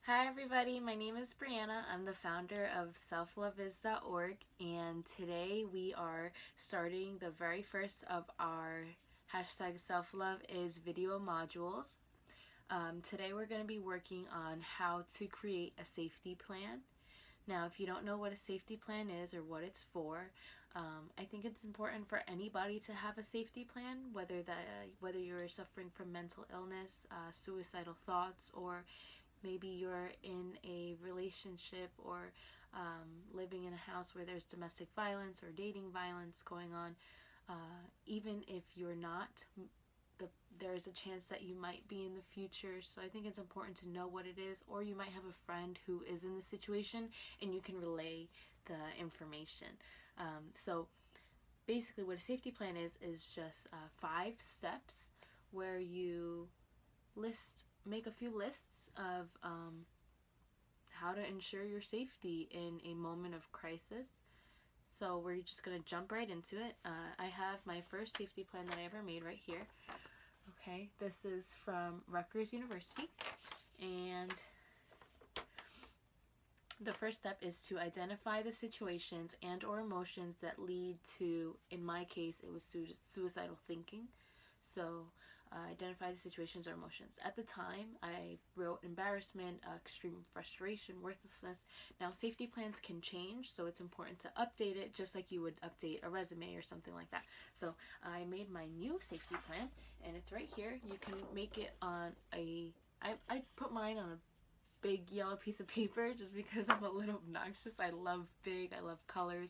Hi everybody, my name is Brianna. I'm the founder of selfloveis.org, and today we are starting the very first of our hashtag selfloveis video modules. Today we're going to be working on how to create a safety plan. Now, if you don't know what a safety plan is or what it's for, I think it's important for anybody to have a safety plan, whether you're suffering from mental illness, suicidal thoughts, or maybe you're in a relationship or living in a house where there's domestic violence or dating violence going on. Even if you're not, there's a chance that you might be in the future. So I think it's important to know what it is, or you might have a friend who is in the situation and you can relay the information. So basically what a safety plan is just 5 steps where you make a few lists of how to ensure your safety in a moment of crisis. So we're just going to jump right into it. I have my first safety plan that I ever made right here. Okay, this is from Rutgers University, and the first step is to identify the situations and or emotions that lead to, in my case, it was suicidal thinking. So identify the situations or emotions. At the time, I wrote embarrassment, extreme frustration, worthlessness. Now, safety plans can change, so it's important to update it just like you would update a resume or something like that. So I made my new safety plan, and it's right here. You can make it on I put mine on a big yellow piece of paper just because I'm a little obnoxious. I love colors.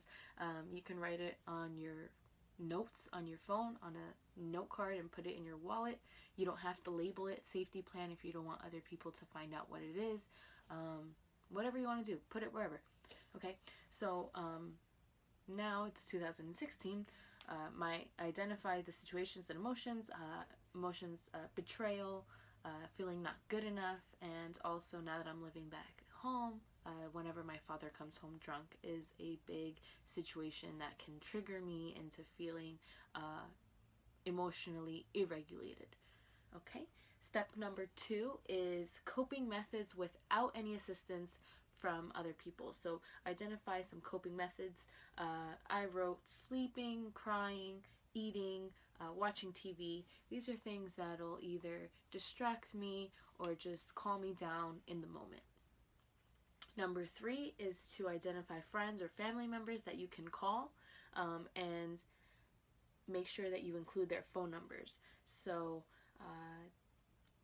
You can write it on your notes on your phone on a note card and put it in your wallet. You don't have to label it safety plan if you don't want other people to find out what it is. Whatever you want to do, put it wherever. Okay, so now it's 2016. My identify the situations and emotions, betrayal, feeling not good enough, and also now that I'm living back at home, whenever my father comes home drunk is a big situation that can trigger me into feeling emotionally irregulated. Okay, step number 2 is coping methods without any assistance from other people. So identify some coping methods. I wrote sleeping, crying, eating, watching TV. These are things that'll either distract me or just calm me down in the moment. Number 3 is to identify friends or family members that you can call, and make sure that you include their phone numbers. So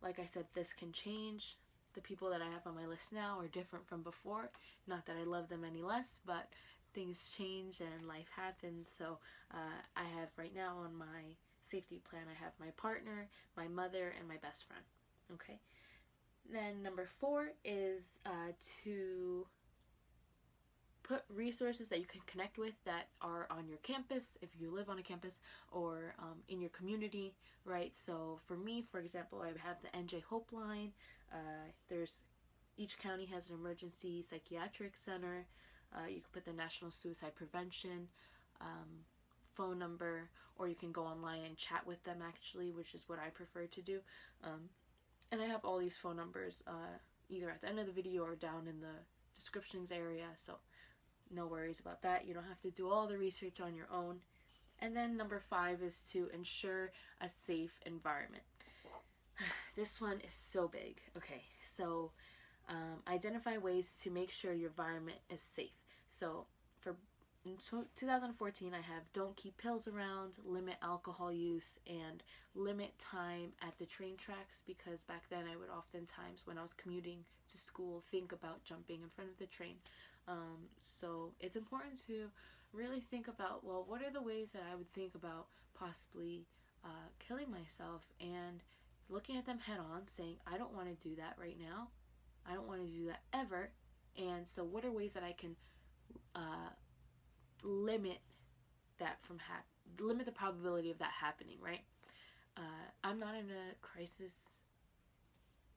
like I said, this can change. The people that I have on my list now are different from before. Not that I love them any less, but things change and life happens. So I have right now on my safety plan, I have my partner, my mother, and my best friend. Okay. Then number 4 is to put resources that you can connect with that are on your campus, if you live on a campus, or in your community, right? So for me, for example, I have the NJ Helpline. Each county has an emergency psychiatric center. You can put the National Suicide Prevention phone number, or you can go online and chat with them actually, which is what I prefer to do. And I have all these phone numbers either at the end of the video or down in the descriptions area, so no worries about that. You don't have to do all the research on your own. And then number 5 is to ensure a safe environment. This one is so big. Okay, so identify ways to make sure your environment is safe. So in 2014, I have don't keep pills around, limit alcohol use, and limit time at the train tracks, because back then I would oftentimes, when I was commuting to school, think about jumping in front of the train. So it's important to really think about, well, what are the ways that I would think about possibly killing myself, and looking at them head on, saying, I don't want to do that right now. I don't want to do that ever. And so what are ways that I can limit the probability of that happening, right? I'm not in a crisis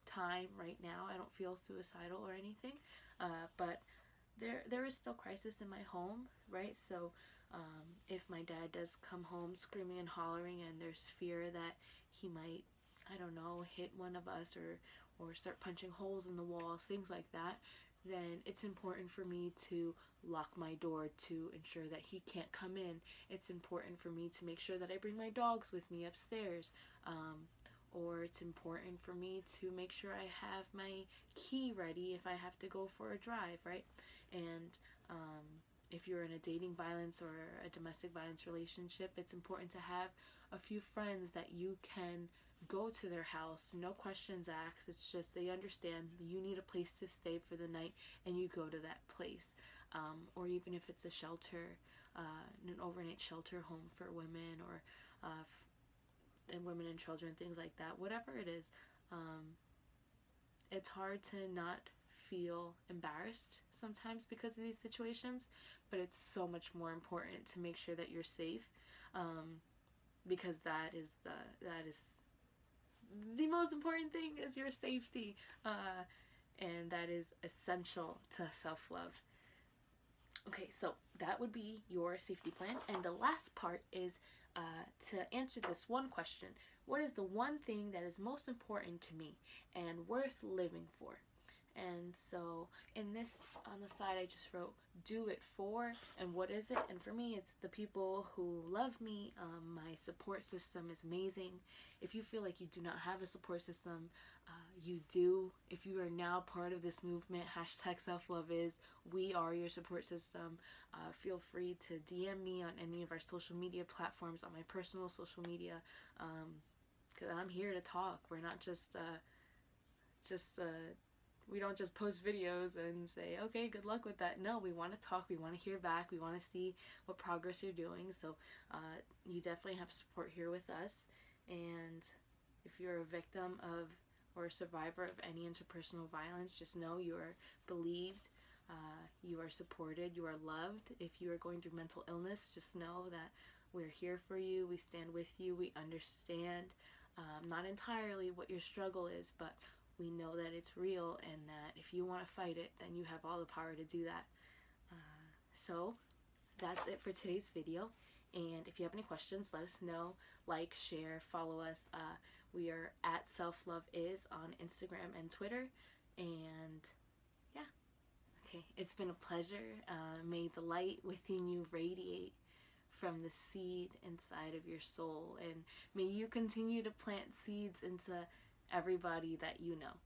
time right now. I don't feel suicidal or anything, but there is still crisis in my home, right? So if my dad does come home screaming and hollering and there's fear that he might, I don't know, hit one of us or start punching holes in the walls, things like that, then it's important for me to lock my door to ensure that he can't come in. It's important for me to make sure that I bring my dogs with me upstairs. Or it's important for me to make sure I have my key ready if I have to go for a drive, right? And if you're in a dating violence or a domestic violence relationship, it's important to have a few friends that you can go to their house, no questions asked. It's just they understand you need a place to stay for the night and you go to that place. Or even if it's a shelter, an overnight shelter home for women or and women and children, things like that, whatever it is. It's hard to not feel embarrassed sometimes because of these situations, but it's so much more important to make sure that you're safe, because that is the most important thing, is your safety, and that is essential to self-love. Okay, so that would be your safety plan, and the last part is to answer this one question: what is the one thing that is most important to me and worth living for? And so in this, on the side, I just wrote do it for, and what is it? And for me, it's the people who love me. My support system is amazing. If you feel like you do not have a support system, you do. If you are now part of this movement, #selfloveis, we are your support system. Feel free to DM me on any of our social media platforms, on my personal social media, because I'm here to talk. We're not just we don't just post videos and say, okay, good luck with that. No, we want to talk. We want to hear back. We want to see what progress you're doing. So you definitely have support here with us. And if you're a victim of or a survivor of any interpersonal violence, just know you are believed, you are supported, you are loved. If you are going through mental illness, just know that we're here for you. We stand with you. We understand not entirely what your struggle is, but we know that it's real, and that if you want to fight it, then you have all the power to do that. So that's it for today's video. And if you have any questions, let us know. Like, share, follow us. We are at selfloveis on Instagram and Twitter. And yeah, okay, it's been a pleasure. May the light within you radiate from the seed inside of your soul, and may you continue to plant seeds into everybody that you know.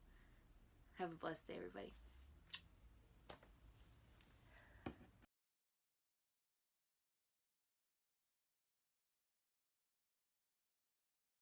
Have a blessed day, everybody.